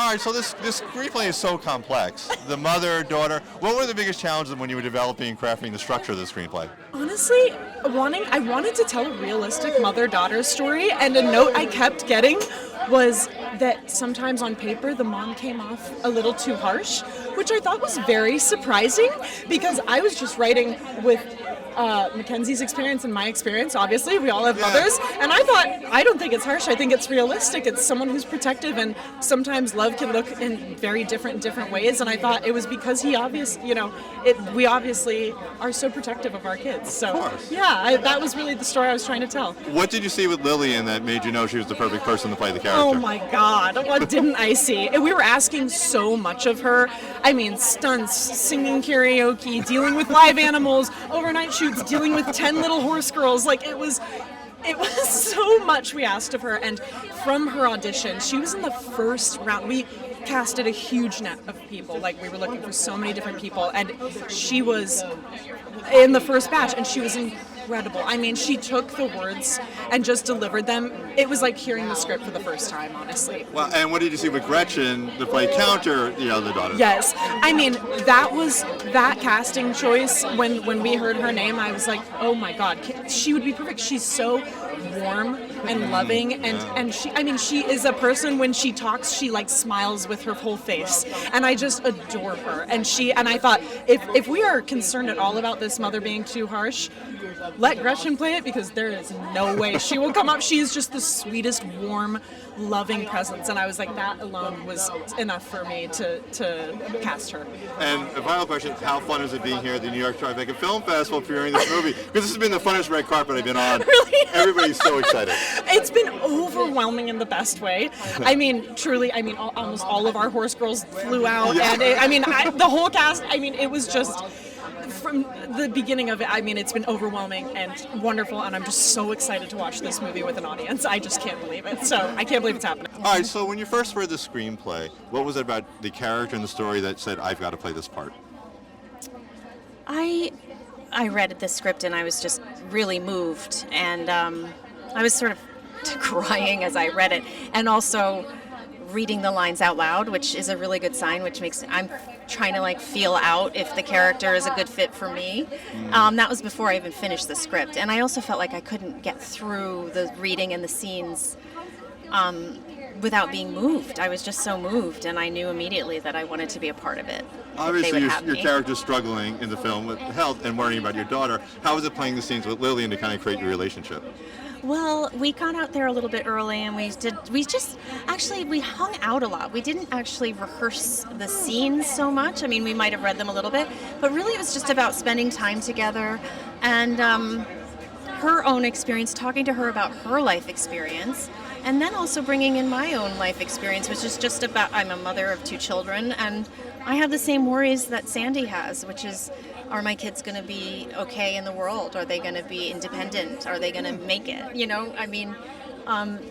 All right, so this screenplay is so complex. The mother, daughter. What were the biggest challenges when you were developing and crafting the structure of the screenplay? Honestly, I wanted to tell a realistic mother-daughter story, and a note I kept getting was that sometimes on paper the mom came off a little too harsh, which I thought was very surprising because I was just writing with Mackenzie's experience and my experience. Obviously, we all have mothers, and I don't think it's harsh. I think it's realistic. It's someone who's protective, and sometimes love can look in very different ways. And I thought it was because we obviously are so protective of our kids. So yeah, that was really the story I was trying to tell. What did you see with Lillian that made you know she was the perfect person to play the character? Oh my God, what didn't I see? We were asking so much of her. I mean, stunts, singing karaoke, dealing with live animals, overnight shoots, dealing with 10 little horse girls. Like, it was so much we asked of her. And from her audition, she was in the first round. We casted a huge net of people. Like, we were looking for so many different people, and she was in the first batch, and she was incredible. I mean, she took the words and just delivered them. It was like hearing the script for the first time, honestly. Well, and what did you see with Gretchen to play counter the other daughter? Yes. I mean, that casting choice, when we heard her name, I was like, oh my God, she would be perfect. She's so warm and loving, and she is a person. When she talks, she like smiles with her whole face, and I just adore her. And I thought, if we are concerned at all about this mother being too harsh, let Gretchen play it, because there is no way she will come up. She is just the sweetest, warm, loving presence, and I was like, that alone was enough for me to cast her. And a final question: how fun is it being here at the New York Tribeca Film Festival premiering this movie? Because this has been the funnest red carpet I've been on. Really? Everybody's so excited. It's been overwhelming in the best way. I mean, truly. I mean, almost all of our Horsegirls flew out, and the whole cast. I mean, it was just. From the beginning of it, I mean, it's been overwhelming and wonderful, and I'm just so excited to watch this movie with an audience. I just can't believe it. So I can't believe it's happening. All right, so when you first read the screenplay, what was it about the character and the story that said, I've got to play this part? I read the script and I was just really moved, and I was sort of crying as I read it, and also reading the lines out loud, which is a really good sign, which makes I'm trying to like feel out if the character is a good fit for me. That was before I even finished the script, and I also felt like I couldn't get through the reading and the scenes without being moved. I was just so moved, and I knew immediately that I wanted to be a part of it. Obviously, your character's struggling in the film with health and worrying about your daughter. How was it playing the scenes with Lillian to kind of create your relationship? Well, we got out there a little bit early, and we hung out a lot. We didn't actually rehearse the scenes so much. I mean, we might have read them a little bit, but really it was just about spending time together, and her own experience, talking to her about her life experience, and then also bringing in my own life experience, which is just about, I'm a mother of 2 children, and I have the same worries that Sandy has, which is, are my kids going to be okay in the world? Are they going to be independent? Are they going to make it? You know, I mean,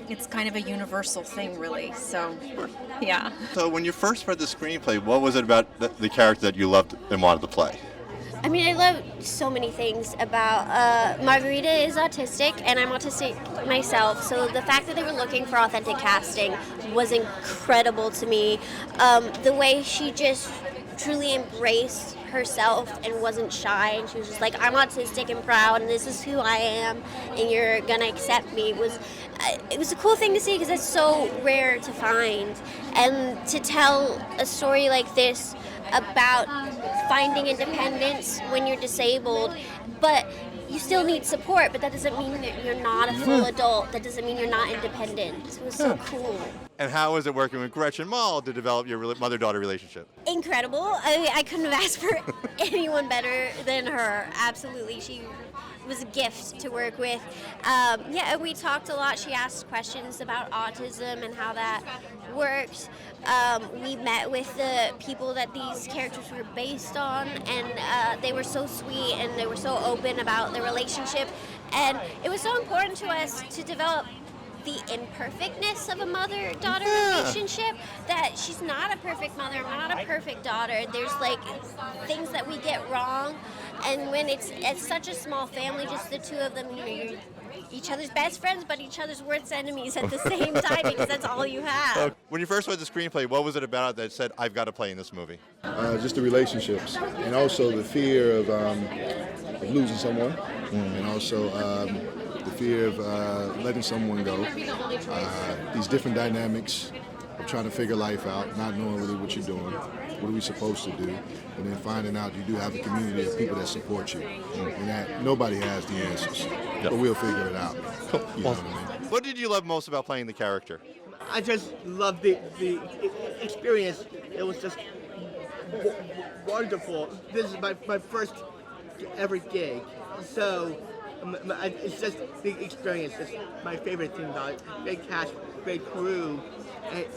it's kind of a universal thing, really. So, yeah. So when you first read the screenplay, what was it about the character that you loved and wanted to play? I mean, I love so many things about Margarita is autistic, and I'm autistic myself, so the fact that they were looking for authentic casting was incredible to me. The way she just truly embraced herself and wasn't shy, and she was just like, I'm autistic and proud, and this is who I am, and you're gonna accept me. It was a cool thing to see, because it's so rare to find, and to tell a story like this about finding independence when you're disabled, but you still need support, but that doesn't mean that you're not a full adult. That doesn't mean you're not independent. It was so cool. And how was it working with Gretchen Mol to develop your mother-daughter relationship? Incredible. I couldn't have asked for anyone better than her. Absolutely. She was a gift to work with. We talked a lot. She asked questions about autism and how that works. We met with the people that these characters were based on, and they were so sweet, and they were so open about their relationship. And it was so important to us to develop the imperfectness of a mother-daughter relationship, that she's not a perfect mother, not a perfect daughter. There's like things that we get wrong, and when it's such a small family, just the two of them, you're each other's best friends, but each other's worst enemies at the same time, because that's all you have. When you first read the screenplay, what was it about that said, I've got to play in this movie? Just the relationships, and also the fear of losing someone, and also the fear of letting someone go. These different dynamics of trying to figure life out, not knowing really what you're doing, what are we supposed to do, and then finding out you do have a community of people that support you, and that nobody has the answers, but we'll figure it out. You know what I mean? What did you love most about playing the character? I just loved the experience. It was just wonderful. This is my first ever gig, so it's just the experience. It's my favorite thing about it. Great cast, great crew,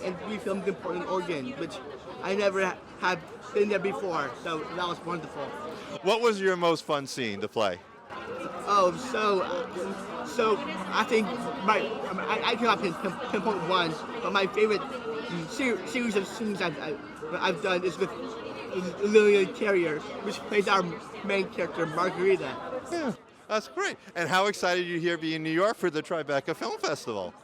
and we filmed in Portland, Oregon, which I never have been there before, so that was wonderful. What was your most fun scene to play? Oh, so I think I cannot pinpoint one, but my favorite series of scenes I've done is with Lillian Carrier, which plays our main character, Margarita. Yeah, that's great. And how excited are you here being in New York for the Tribeca Film Festival?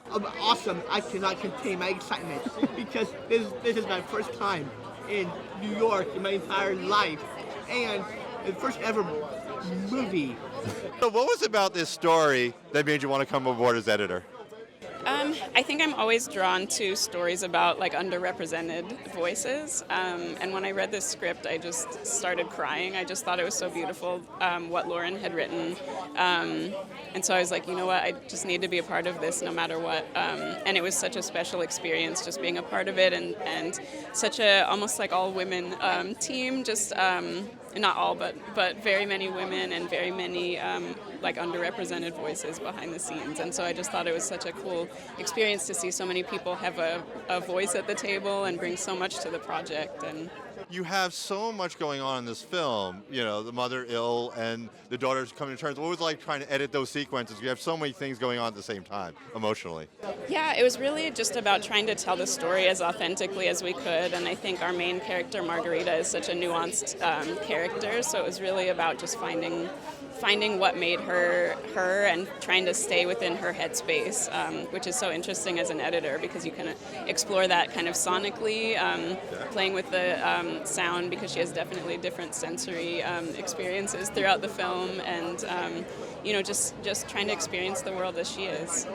Awesome. I cannot contain my excitement because this is my first time in New York in my entire life, and the first ever movie. So what was about this story that made you want to come aboard as editor? I think I'm always drawn to stories about like underrepresented voices, and when I read this script, I just started crying. I just thought it was so beautiful what Lauren had written, and so I was like, you know what, I just need to be a part of this no matter what. And it was such a special experience just being a part of it, and such a almost like all women team, just not all, but very many women and very many like underrepresented voices behind the scenes. And so I just thought it was such a cool experience to see so many people have a voice at the table and bring so much to the project. And You have so much going on in this film, you know, the mother ill and the daughter's coming to terms. What was it like trying to edit those sequences? You have so many things going on at the same time, emotionally. yeah, it was really just about trying to tell the story as authentically as we could, and I think our main character, Margarita, is such a nuanced character, so it was really about just finding what made her and trying to stay within her headspace, which is so interesting as an editor because you can explore that kind of sonically, playing with the sound because she has definitely different sensory experiences throughout the film, and just trying to experience the world as she is.